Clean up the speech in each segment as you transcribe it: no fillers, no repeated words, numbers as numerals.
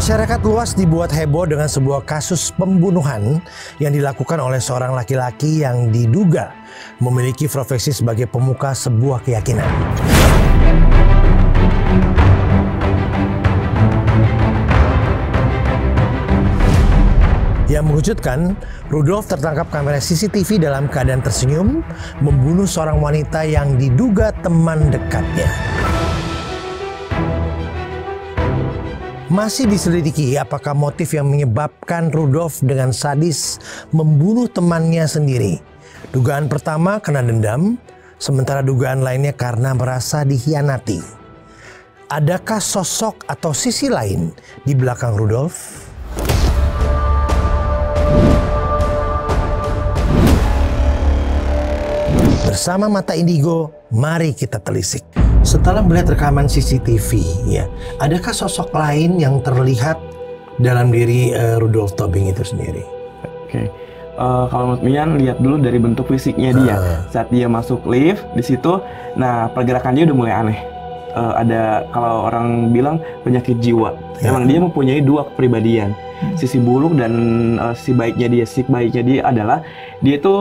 Masyarakat luas dibuat heboh dengan sebuah kasus pembunuhan yang dilakukan oleh seorang laki-laki yang diduga memiliki profesi sebagai pemuka sebuah keyakinan. Yang mengejutkan, Rudolf tertangkap kamera CCTV dalam keadaan tersenyum membunuh seorang wanita yang diduga teman dekatnya. Masih diselidiki apakah motif yang menyebabkan Rudolf dengan sadis membunuh temannya sendiri. Dugaan pertama karena dendam, sementara dugaan lainnya karena merasa dikhianati. Adakah sosok atau sisi lain di belakang Rudolf? Bersama Mata Indigo, mari kita telisik. Setelah melihat rekaman CCTV, ya, adakah sosok lain yang terlihat dalam diri Rudolf Tobing itu sendiri? Oke, kalau menurut Mian lihat dulu dari bentuk fisiknya dia. Saat dia masuk lift di situ, nah pergerakan dia udah mulai aneh. Ada kalau orang bilang penyakit jiwa. Ya. Emang dia mempunyai dua kepribadian. Sisi buruk dan sisi baiknya dia. Sisi baiknya dia adalah dia itu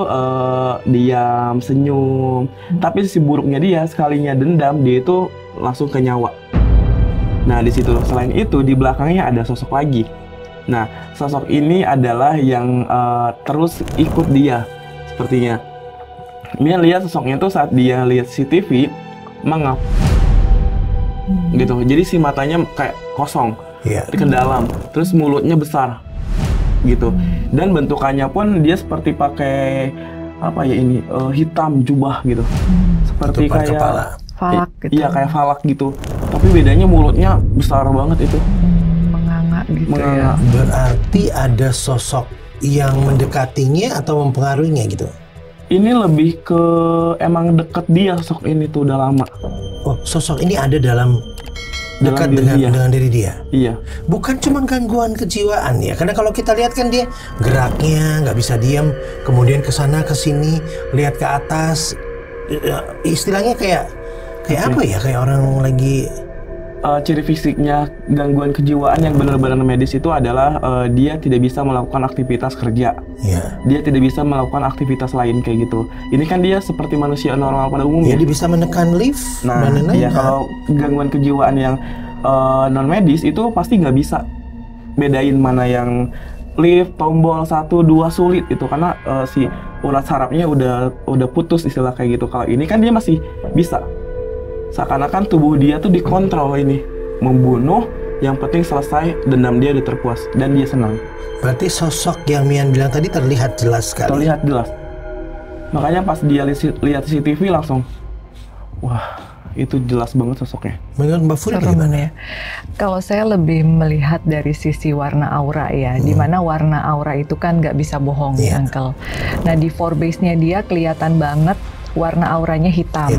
diam, senyum. Tapi sisi buruknya dia sekalinya dendam dia itu langsung ke nyawa. Nah di situ selain itu di belakangnya ada sosok lagi. Nah sosok ini adalah yang terus ikut dia sepertinya. Dia lihat sosoknya tuh saat dia lihat CCTV mengap. Gitu. Jadi si matanya kayak kosong. Ke dalam, terus mulutnya besar, gitu. Dan bentukannya pun dia seperti pakai apa ya ini hitam jubah gitu, seperti kayak falak gitu. Iya kayak falak gitu. Tapi bedanya mulutnya besar banget itu. Menganga gitu. Menganga. Ya. Berarti ada sosok yang mendekatinya atau mempengaruhinya gitu? Ini lebih ke emang deket dia sosok ini tuh udah lama. Oh, sosok ini ada dekat dengan diri dia. Iya. Bukan cuma gangguan kejiwaan ya, karena kalau kita lihat kan dia geraknya nggak bisa diam, kemudian ke sana ke sini, lihat ke atas, istilahnya kayak apa ya? Kayak orang lagi. Ciri fisiknya gangguan kejiwaan yang benar-benar medis itu adalah dia tidak bisa melakukan aktivitas kerja. Yeah. Dia tidak bisa melakukan aktivitas lain kayak gitu. Ini kan dia seperti manusia normal pada umumnya. Dia bisa menekan lift. Nah, ya kalau gangguan kejiwaan yang non medis itu pasti nggak bisa bedain mana yang lift, tombol 1, 2 sulit itu karena si urat sarafnya udah putus istilah kayak gitu. Kalau ini kan dia masih bisa. Seakan-akan tubuh dia tuh dikontrol ini, membunuh, yang penting selesai, dendam dia udah terpuas dan dia senang. Berarti sosok yang Mian bilang tadi terlihat jelas sekali. Terlihat jelas. Makanya pas dia lihat CCTV langsung, wah itu jelas banget sosoknya. Menurut Mbak Furi gimana ya? Kalau saya lebih melihat dari sisi warna aura ya, dimana warna aura itu kan nggak bisa bohong ya, Uncle. Nah di 4base-nya dia kelihatan banget warna auranya hitam.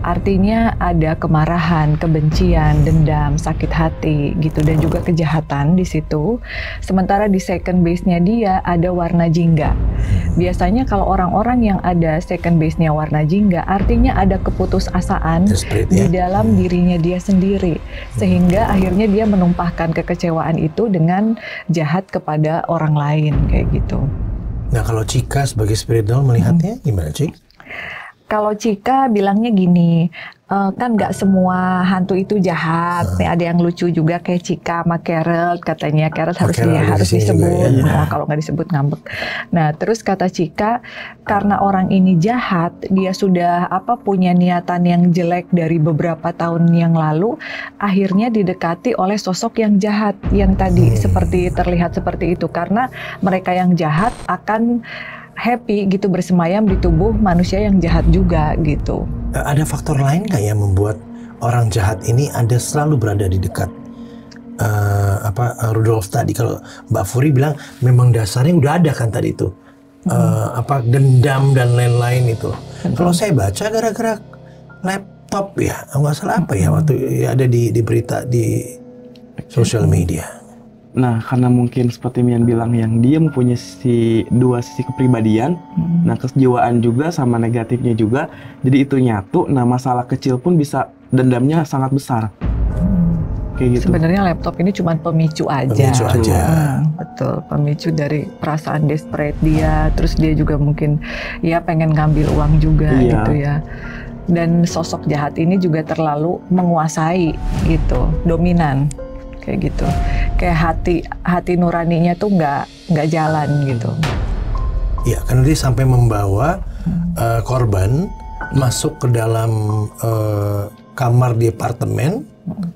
Artinya ada kemarahan, kebencian, dendam, sakit hati gitu dan juga kejahatan di situ. Sementara di second base-nya dia ada warna jingga. Biasanya kalau orang-orang yang ada second base-nya warna jingga artinya ada keputusasaan di dalam dirinya dia sendiri. Sehingga akhirnya dia menumpahkan kekecewaan itu dengan jahat kepada orang lain kayak gitu. Nah kalau Cika sebagai spirit doll melihatnya gimana Cik? Kalau Cika bilangnya gini, kan nggak semua hantu itu jahat. Nih ada yang lucu juga kayak Cika sama Carol, katanya Carol harus disebut. Nah, kalau nggak disebut ngambek. Nah terus kata Cika, karena orang ini jahat, dia sudah punya niatan yang jelek dari beberapa tahun yang lalu, akhirnya didekati oleh sosok yang jahat yang tadi seperti terlihat seperti itu. Karena mereka yang jahat akan happy gitu bersemayam di tubuh manusia yang jahat juga gitu. Ada faktor lain nggak yang membuat orang jahat ini ada selalu berada di dekat Rudolf tadi? Kalau Mbak Furi bilang memang dasarnya udah ada kan tadi itu dendam dan lain-lain itu. Kalau saya baca gara-gara laptop ya, nggak salah apa ya waktu ada di berita di sosial media. Nah, karena mungkin seperti Mian bilang yang dia mempunyai dua sisi kepribadian, nah kejiwaan juga sama negatifnya juga, jadi itu nyatu. Nah, masalah kecil pun bisa dendamnya sangat besar. kayak gitu. Sebenarnya laptop ini cuma pemicu aja. Pemicu aja. Betul, pemicu dari perasaan desperate dia. Terus dia juga mungkin ya pengen ngambil uang juga gitu ya. Dan sosok jahat ini juga terlalu menguasai gitu, dominan kayak gitu. Kayak hati nuraninya tuh nggak jalan gitu. Ya, karena dia sampai membawa korban masuk ke dalam kamar di apartemen,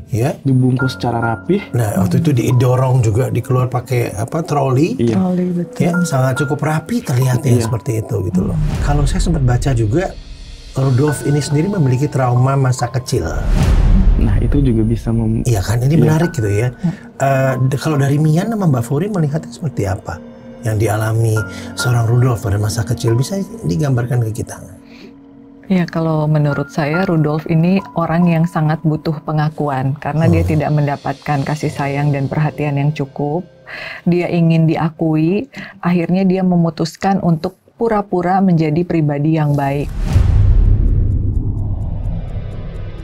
ya, dibungkus secara rapih. Nah, waktu itu didorong juga, dikeluar pakai troli. Troli, betul. Ya, sangat cukup rapi terlihatnya seperti itu gitu loh. Kalau saya sempat baca juga, Rudolf ini sendiri memiliki trauma masa kecil. Nah, itu juga bisa Iya kan, ini menarik gitu ya. Kalau dari Mian sama Mbak Furi melihatnya seperti apa yang dialami seorang Rudolf pada masa kecil, bisa digambarkan ke kita? Ya, kalau menurut saya Rudolf ini orang yang sangat butuh pengakuan karena dia tidak mendapatkan kasih sayang dan perhatian yang cukup. Dia ingin diakui, akhirnya dia memutuskan untuk pura-pura menjadi pribadi yang baik.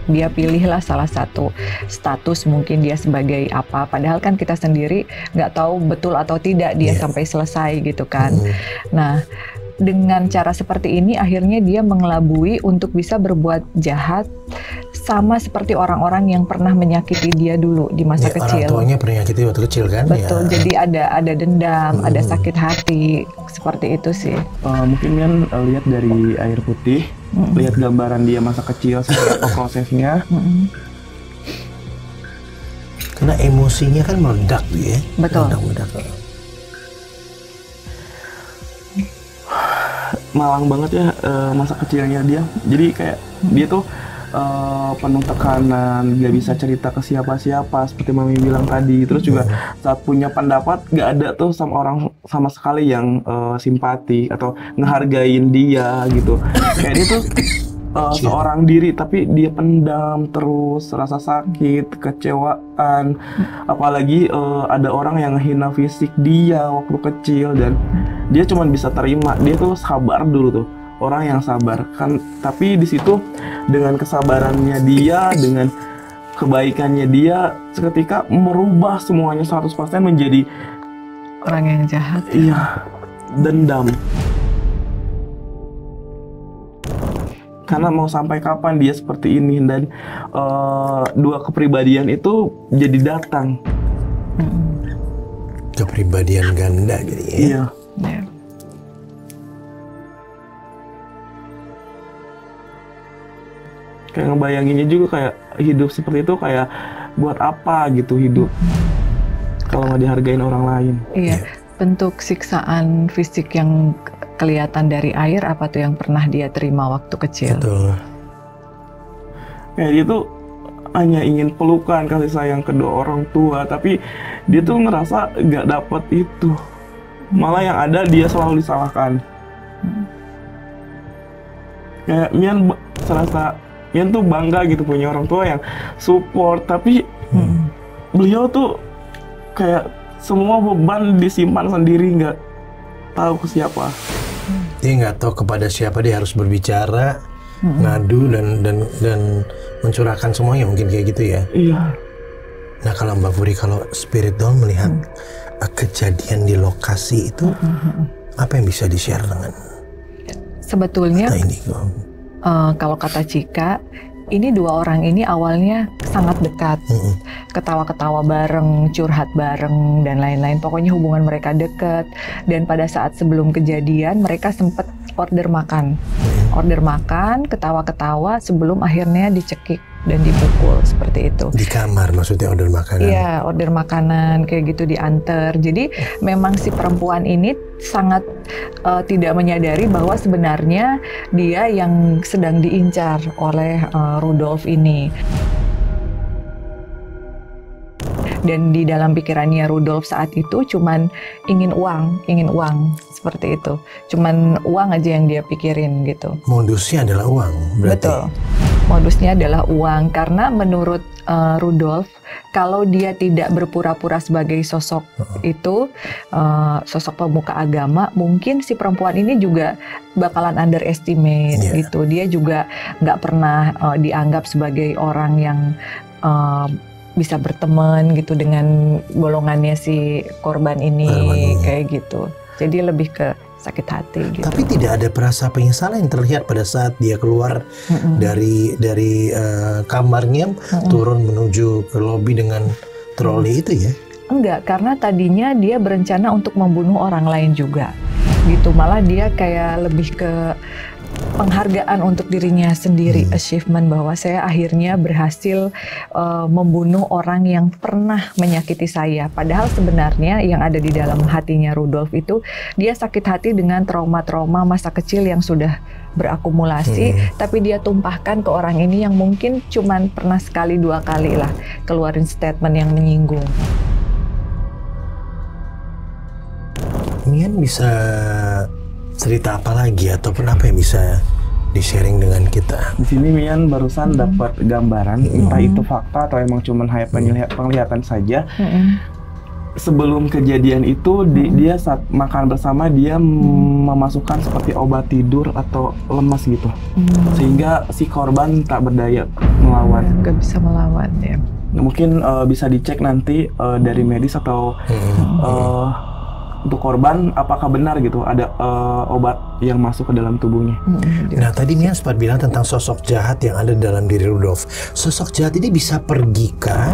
Dia pilihlah salah satu status, mungkin dia sebagai apa, padahal kan kita sendiri nggak tahu betul atau tidak dia sampai selesai gitu kan. Nah, dengan cara seperti ini akhirnya dia mengelabui untuk bisa berbuat jahat sama seperti orang-orang yang pernah menyakiti dia dulu di masa kecil. Orang tuanya pernah menyakiti waktu kecil kan? Betul, jadi ada dendam, ada sakit hati, seperti itu sih. Mungkin kan lihat dari Air Putih, lihat gambaran dia masa kecil, seperti prosesnya. Karena emosinya kan meledak ya. Betul. Meledak. Malang banget ya masa kecilnya dia. Jadi kayak dia tuh penuh tekanan, gak bisa cerita ke siapa-siapa seperti Mami bilang tadi. Terus juga saat punya pendapat gak ada tuh sama orang sama sekali yang simpati atau ngehargain dia gitu. Kayak dia tuh seorang diri tapi dia pendam terus rasa sakit, kecewaan. Apalagi ada orang yang ngehina fisik dia waktu kecil dan dia cuma bisa terima. Dia tuh sabar dulu tuh, orang yang sabar kan. Tapi di situ dengan kesabarannya dia, dengan kebaikannya dia, seketika merubah semuanya 100% menjadi orang yang jahat. Iya, dendam. Karena mau sampai kapan dia seperti ini, dan dua kepribadian itu jadi datang. Kepribadian ganda gitu ya. Iya. Kayak ngebayanginnya juga kayak hidup seperti itu kayak buat apa gitu hidup kalau nggak dihargain orang lain. Iya, bentuk siksaan fisik yang kelihatan dari air apa tuh yang pernah dia terima waktu kecil? Betul. Kayak dia tuh hanya ingin pelukan, kasih sayang kedua orang tua, tapi dia tuh ngerasa nggak dapet itu. Malah yang ada dia selalu disalahkan. Kayak Mian serasa Mian tuh bangga gitu punya orang tua yang support, tapi beliau tuh kayak semua beban disimpan sendiri, nggak tahu ke siapa. Dia nggak tahu kepada siapa dia harus berbicara, ngadu dan mencurahkan semuanya, mungkin kayak gitu ya. Iya. Nah, kalau Mbak Furi, kalau Spirit Doll melihat kejadian di lokasi itu, apa yang bisa di-share dengan sebetulnya ini? Kalau kata Cika, ini dua orang ini awalnya sangat dekat, ketawa-ketawa bareng, curhat bareng, dan lain-lain. Pokoknya hubungan mereka dekat. Dan pada saat sebelum kejadian, mereka sempat order makan, ketawa-ketawa sebelum akhirnya dicekik dan dipukul seperti itu. Di kamar maksudnya order makanan? Iya, order makanan kayak gitu diantar. Jadi memang si perempuan ini sangat tidak menyadari bahwa sebenarnya dia yang sedang diincar oleh Rudolf ini. Dan di dalam pikirannya Rudolf saat itu cuman ingin uang seperti itu. Cuman uang aja yang dia pikirin gitu. Modusnya adalah uang, berarti? Betul. Modusnya adalah uang, karena menurut Rudolf, kalau dia tidak berpura-pura sebagai sosok itu, sosok pemuka agama, mungkin si perempuan ini juga bakalan underestimate gitu. Dia juga nggak pernah dianggap sebagai orang yang bisa berteman gitu dengan golongannya si korban ini kayak gitu. Jadi lebih ke sakit hati gitu. Tapi tidak ada perasa penyesalan yang terlihat pada saat dia keluar dari kamarnya turun menuju ke lobi dengan troli itu ya? Enggak, karena tadinya dia berencana untuk membunuh orang lain juga gitu. Malah dia kayak lebih ke penghargaan untuk dirinya sendiri, achievement bahwa saya akhirnya berhasil membunuh orang yang pernah menyakiti saya. Padahal sebenarnya yang ada di dalam hatinya Rudolf itu, dia sakit hati dengan trauma-trauma masa kecil yang sudah berakumulasi, tapi dia tumpahkan ke orang ini yang mungkin cuman pernah sekali dua kali lah keluarin statement yang menyinggung. Mian bisa cerita apa lagi ataupun apa yang bisa di-sharing dengan kita? Di sini Mian barusan dapat gambaran, entah itu fakta atau emang cuman penglihatan saja. Sebelum kejadian itu dia saat makan bersama dia memasukkan seperti obat tidur atau lemas gitu, sehingga si korban tak berdaya melawan. Gak bisa melawan ya. Mungkin bisa dicek nanti dari medis atau untuk korban apakah benar gitu ada obat yang masuk ke dalam tubuhnya. Nah tadi Mian sempat bilang tentang sosok jahat yang ada dalam diri Rudolf. Sosok jahat ini bisa pergi kah?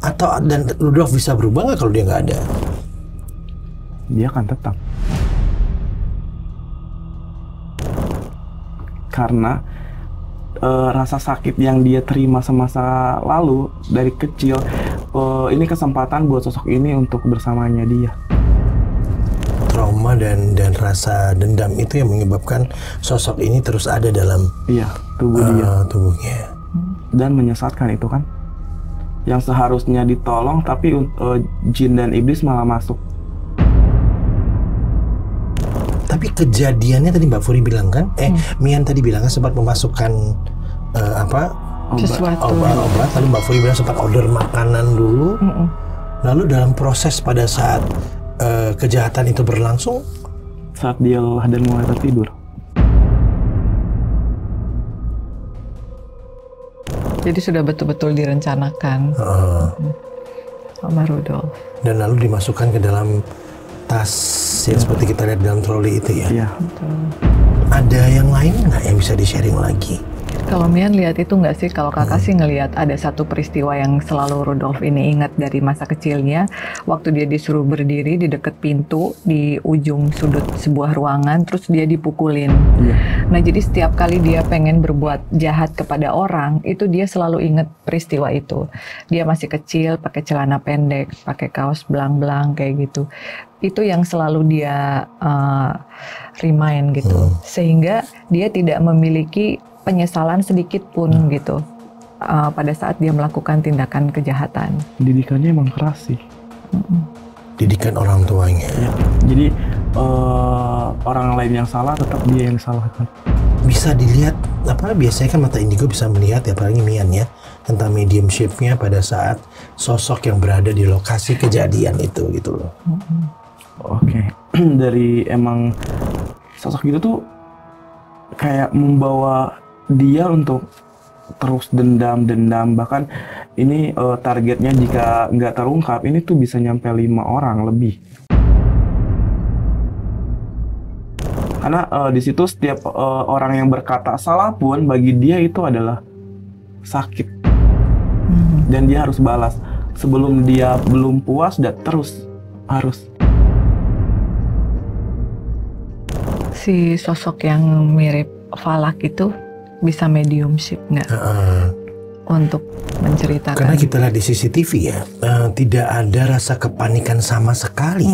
Atau dan Rudolf bisa berubah nggak kalau dia nggak ada? Dia akan tetap. Karena rasa sakit yang dia terima semasa lalu dari kecil, ini kesempatan buat sosok ini untuk bersamanya dia. Trauma dan rasa dendam itu yang menyebabkan sosok ini terus ada dalam tubuhnya. Dan menyesatkan itu kan. Yang seharusnya ditolong tapi jin dan iblis malah masuk. Tapi kejadiannya tadi Mbak Furi bilang kan, Mian tadi bilang kan sempat memasukkan obat, lalu Mbak Furi bilang sempat order makanan dulu. Lalu dalam proses pada saat kejahatan itu berlangsung, saat dia lelah dan mulai tertidur. Jadi sudah betul-betul direncanakan sama Rudolf. Dan lalu dimasukkan ke dalam tas yang seperti kita lihat dalam troli itu ya. Iya. Ada yang lain nggak yang bisa di-sharing lagi? Kalau Mian lihat itu nggak sih, kalau kakak sih ngelihat ada satu peristiwa yang selalu Rudolf ini ingat dari masa kecilnya. Waktu dia disuruh berdiri di dekat pintu di ujung sudut sebuah ruangan, terus dia dipukulin. Nah jadi setiap kali dia pengen berbuat jahat kepada orang, itu dia selalu ingat peristiwa itu. Dia masih kecil, pakai celana pendek, pakai kaos belang-belang kayak gitu. Itu yang selalu dia remind gitu. Sehingga dia tidak memiliki penyesalan sedikit pun gitu pada saat dia melakukan tindakan kejahatan. Didikannya emang keras sih. Didikan orang tuanya. Ya. Jadi orang lain yang salah tetap dia yang salah kan. Bisa dilihat biasanya kan mata indigo bisa melihat ya, apalagi Mian ya, tentang mediumship-nya pada saat sosok yang berada di lokasi kejadian itu gitu loh. Oke. Dari emang sosok gitu tuh kayak membawa dia untuk terus dendam, bahkan ini targetnya jika nggak terungkap ini tuh bisa nyampe 5 orang lebih. Karena di situ setiap orang yang berkata salah pun bagi dia itu adalah sakit, dan dia harus balas. Sebelum dia belum puas dan terus harus. Si sosok yang mirip Falak itu bisa mediumship nggak? Untuk menceritakan. Karena kita lihat di CCTV ya, tidak ada rasa kepanikan sama sekali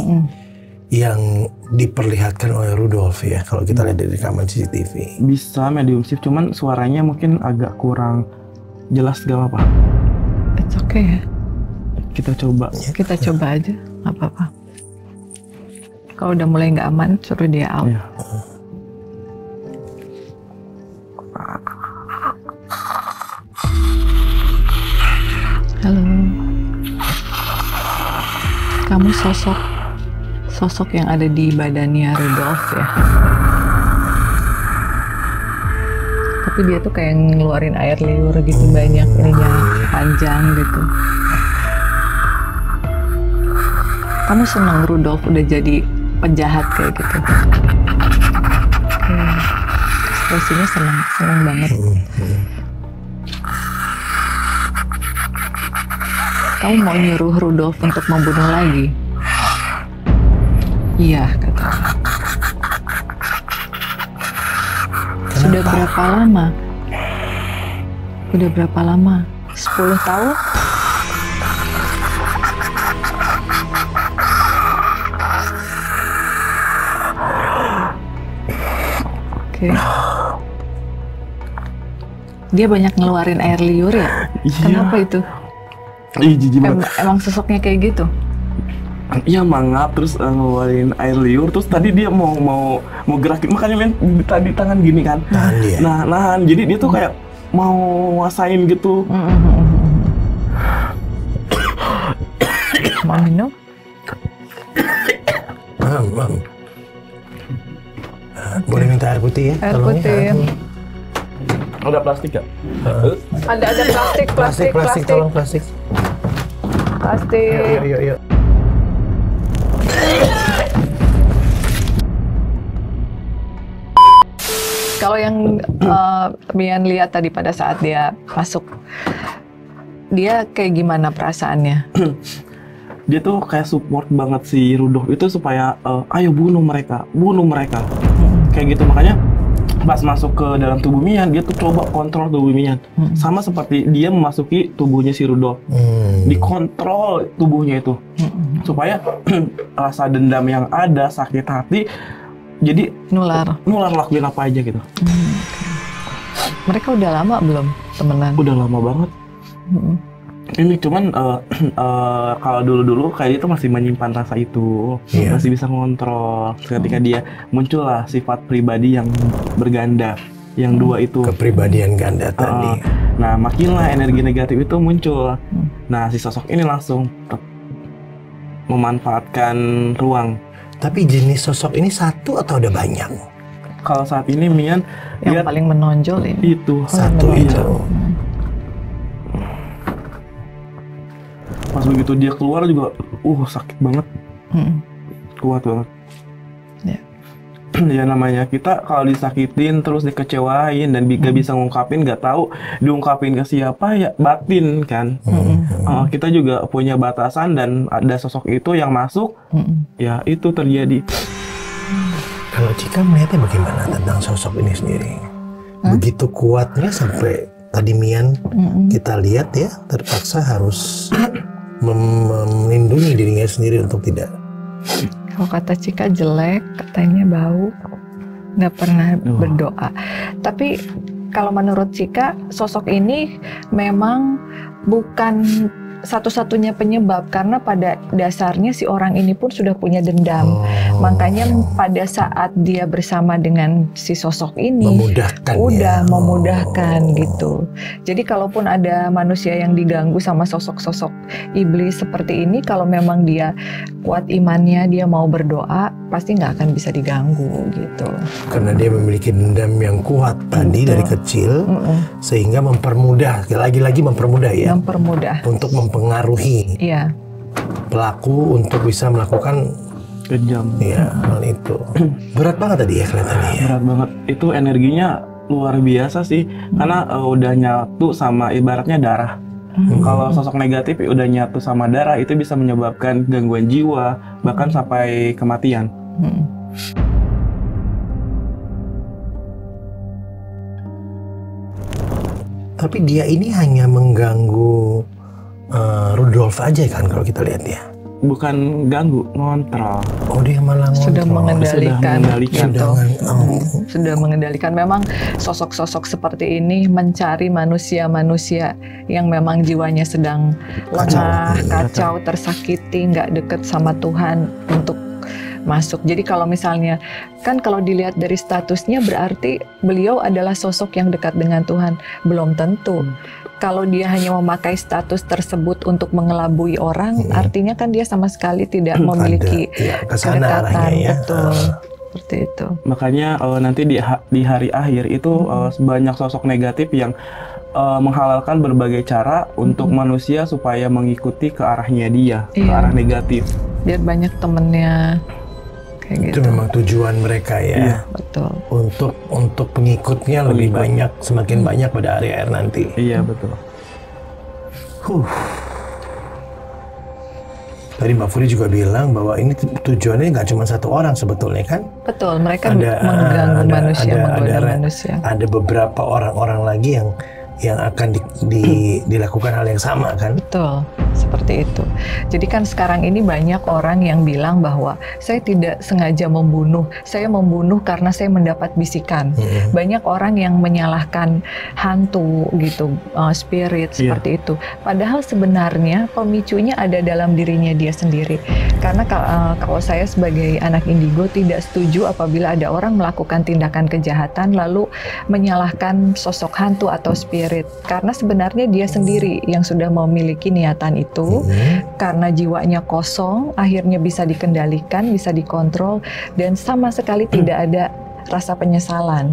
yang diperlihatkan oleh Rudolf ya, kalau kita lihat dari rekaman CCTV. Bisa mediumship, cuman suaranya mungkin agak kurang jelas, gak apa-apa. It's okay ya. Kita coba. Kita coba aja, nggak apa-apa. Kalau udah mulai nggak aman, suruh dia out. Ya. Halo. Kamu sosok yang ada di badannya Rudolf ya. tapi dia tuh kayak ngeluarin air liur gitu, banyak ininya, panjang gitu. Kamu senang Rudolf udah jadi penjahat kayak gitu? Ekspresinya senang banget. Kamu mau nyuruh Rudolf untuk membunuh lagi? Iya, katanya. Sudah berapa lama? Udah berapa lama? 10 tahun? Oke. Dia banyak ngeluarin air liur ya? Iya. Kenapa itu? Ih, jijik banget. Emang sosoknya kayak gitu? Iya, mangap terus ngeluarin air liur, terus tadi dia mau gerakin, makanya men tadi tangan gini kan. Tahan dia. Nah, nahan. Jadi dia tuh kayak mau nguasain gitu. Mau minum? Boleh minta air putih ya? Air tolong putih. ya. Ada plastik ya? Ada Plastik, tolong plastik. Plastik. Yuk. Kalau yang Mian lihat tadi pada saat dia masuk, dia kayak gimana perasaannya? Dia tuh kayak support banget si Rudolf itu supaya ayo bunuh mereka. Kayak gitu, makanya pas masuk ke dalam tubuh Mian, dia tuh coba kontrol tubuh Mian. Sama seperti dia memasuki tubuhnya si Rudolf. Dikontrol tubuhnya itu. Supaya rasa dendam yang ada, sakit hati, jadi Nular. lakuin apa aja gitu. Mereka udah lama belum temenan? Udah lama banget. Ini cuman kalau dulu kayak itu masih menyimpan rasa itu, masih bisa ngontrol. Ketika dia muncullah sifat pribadi yang berganda, yang dua itu. Kepribadian ganda tadi. Nah, makinlah energi negatif itu muncul. Nah, si sosok ini langsung memanfaatkan ruang. Tapi jenis sosok ini satu atau ada banyak? Kalau saat ini Mian Yang lihat paling menonjol ini. itu Satu itu. Pas begitu dia keluar juga, sakit banget, kuat banget. Ya namanya kita kalau disakitin terus dikecewain dan gak bisa ngungkapin, gak tahu diungkapin ke siapa, ya batin kan. Kita juga punya batasan dan ada sosok itu yang masuk, ya itu terjadi. Kalau Cika melihatnya bagaimana tentang sosok ini sendiri? Begitu kuatnya sampai tadi Mian kita lihat ya terpaksa harus melindungi dirinya sendiri untuk tidak. Kalau kata Cika jelek, katanya bau, nggak pernah berdoa. Tapi kalau menurut Cika, sosok ini memang bukan satu-satunya penyebab, karena pada dasarnya si orang ini pun sudah punya dendam. Makanya pada saat dia bersama dengan si sosok ini memudahkan gitu. Jadi kalaupun ada manusia yang diganggu sama sosok-sosok iblis seperti ini, kalau memang dia kuat imannya, dia mau berdoa, pasti nggak akan bisa diganggu gitu. Karena dia memiliki dendam yang kuat tadi dari kecil, sehingga mempermudah, lagi-lagi mempermudah ya. Mempermudah. Untuk mempengaruhi pelaku untuk bisa melakukan kejam. Ya, hal itu. Berat banget tadi ya kelihatannya ya. Berat banget. Itu energinya luar biasa sih, karena udah nyatu sama ibaratnya darah. Kalau sosok negatif udah nyatu sama darah, itu bisa menyebabkan gangguan jiwa, bahkan sampai kematian. Tapi dia ini hanya mengganggu Rudolf aja kan kalau kita lihat ya. Bukan ganggu, ngontrol. Oh, dia malah ngontrol. Sudah mengendalikan. Sudah mengendalikan. Memang sosok-sosok seperti ini mencari manusia-manusia yang memang jiwanya sedang lemah, kacau, tersakiti, nggak deket sama Tuhan untuk masuk. Jadi kalau misalnya, kan kalau dilihat dari statusnya berarti beliau adalah sosok yang dekat dengan Tuhan. Belum tentu. Kalau dia hanya memakai status tersebut untuk mengelabui orang, artinya kan dia sama sekali tidak memiliki kedekatan, betul. seperti itu. Makanya nanti di hari akhir itu banyak sosok negatif yang menghalalkan berbagai cara untuk manusia supaya mengikuti ke arahnya dia, ke arah negatif. Biar banyak temennya kayak gitu. Itu memang tujuan mereka ya. Iya, betul. Untuk pengikutnya lebih banyak, semakin banyak pada hari akhir nanti. Iya, betul. Tadi Mbak Furi juga bilang bahwa ini tujuannya nggak cuma satu orang sebetulnya kan? Betul, mereka mengganggu manusia, menggoda manusia. Ada beberapa orang-orang lagi yang akan dilakukan hal yang sama kan? Betul, seperti itu. Jadi kan sekarang ini banyak orang yang bilang bahwa saya tidak sengaja membunuh, saya membunuh karena saya mendapat bisikan. Banyak orang yang menyalahkan hantu gitu, spirit seperti itu. Padahal sebenarnya pemicunya ada dalam dirinya dia sendiri. Karena kalau saya sebagai anak indigo tidak setuju apabila ada orang melakukan tindakan kejahatan lalu menyalahkan sosok hantu atau spirit. Karena sebenarnya dia sendiri yang sudah memiliki niatan itu, karena jiwanya kosong, akhirnya bisa dikendalikan, bisa dikontrol, dan sama sekali tidak ada rasa penyesalan.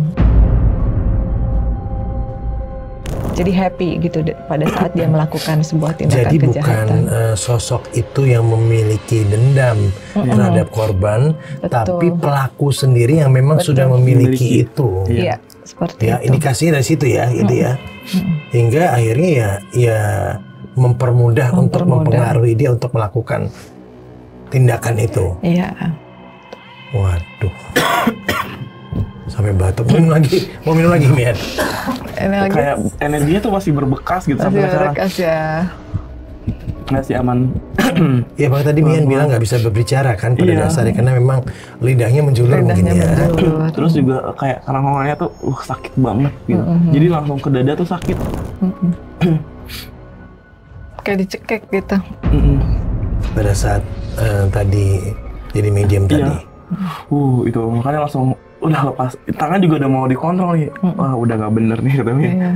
Jadi happy gitu pada saat dia melakukan sebuah tindakan Jadi kejahatan. Bukan sosok itu yang memiliki dendam terhadap korban, tapi pelaku sendiri yang memang sudah memiliki itu. Iya, seperti ya, itu. Indikasinya dari situ ya, gitu ya. Hingga akhirnya ya mempermudah untuk mempengaruhi dia untuk melakukan tindakan itu. Iya. Waduh. Sampai batuk. Mau minum lagi Mian. Kayak energinya tuh masih berbekas gitu sampai sekarang. Berbekas ya. Masih aman. Ya Bang, tadi Mian bilang nggak bisa berbicara kan pada dasarnya karena memang lidahnya menjulur mungkin ya. Terus juga kayak kerongkongannya tuh sakit banget gitu. Jadi langsung ke dada tuh sakit. Kayak dicekek gitu. Pada saat tadi jadi medium tadi. Itu makanya langsung udah lepas. Tangan juga udah mau dikontrol nih. Wah, udah nggak bener nih katanya. Iya.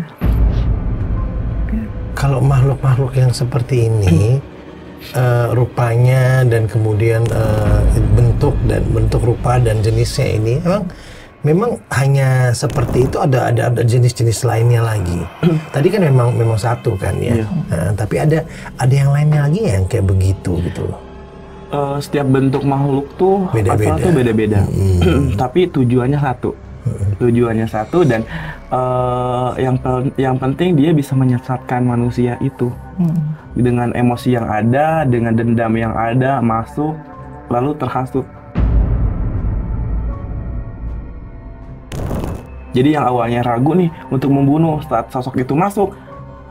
Kalau makhluk-makhluk yang seperti ini rupanya dan kemudian bentuk rupa dan jenisnya ini memang hanya seperti itu, ada jenis-jenis lainnya lagi. Tadi kan memang satu kan ya. Tapi ada yang lainnya lagi yang kayak begitu gitu loh. Setiap bentuk makhluk tuh beda-beda. Tapi tujuannya satu. Tujuannya satu dan yang penting dia bisa menyesatkan manusia itu. Dengan emosi yang ada, dengan dendam yang ada, masuk lalu terhasut. Jadi yang awalnya ragu nih untuk membunuh, saat sosok itu masuk,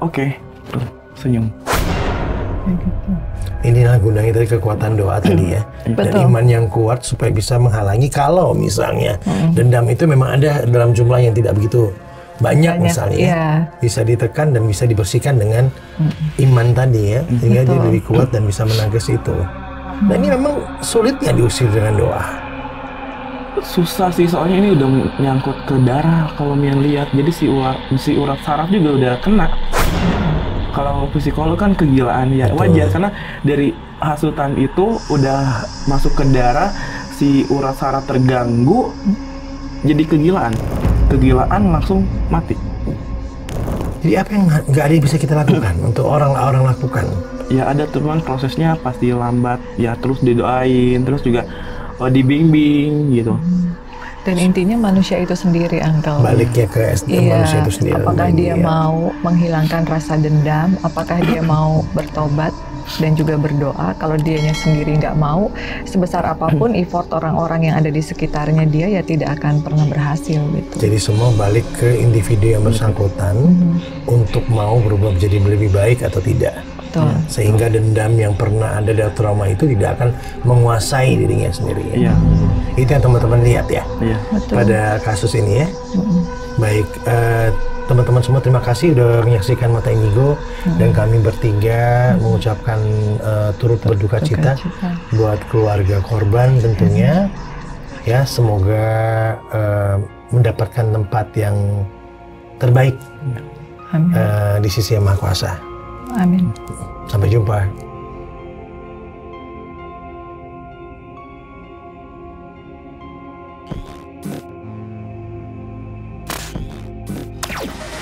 oke, senyum. Inilah gunanya dari kekuatan doa tadi ya. Dan iman yang kuat supaya bisa menghalangi kalau misalnya dendam itu memang ada dalam jumlah yang tidak begitu banyak misalnya. Bisa ditekan dan bisa dibersihkan dengan iman tadi ya. Sehingga dia lebih kuat dan bisa menangkis itu. Nah ini memang sulitnya diusir dengan doa. Susah sih, soalnya ini udah nyangkut ke darah kalau Mian lihat. Jadi si urat saraf juga udah kena. Kalau psikolog kan kegilaan ya wajar karena dari hasutan itu udah masuk ke darah, si urat saraf terganggu, jadi kegilaan langsung mati. Jadi apa yang nggak ada yang bisa kita lakukan untuk orang lakukan? Ya ada, teman, prosesnya pasti lambat. Ya terus didoain, terus juga dibimbing gitu. Dan intinya manusia itu sendiri, Uncle. Baliknya ke manusia itu sendiri. Apakah dia mau menghilangkan rasa dendam, apakah dia mau bertobat dan juga berdoa. Kalau dianya sendiri nggak mau, sebesar apapun effort orang-orang yang ada di sekitarnya dia ya tidak akan pernah berhasil gitu. Jadi semua balik ke individu yang bersangkutan untuk mau berubah menjadi lebih baik atau tidak. Betul. Sehingga dendam yang pernah ada dalam trauma itu tidak akan menguasai dirinya sendiri. Iya. Itu yang teman-teman lihat ya. Iya. Pada kasus ini ya. Baik, teman-teman semua terima kasih udah menyaksikan Mata Indigo dan kami bertiga mengucapkan turut berduka cita buat keluarga korban tentunya. Ya, semoga mendapatkan tempat yang terbaik di sisi Yang Maha Kuasa. Amin. Sampai jumpa. ya.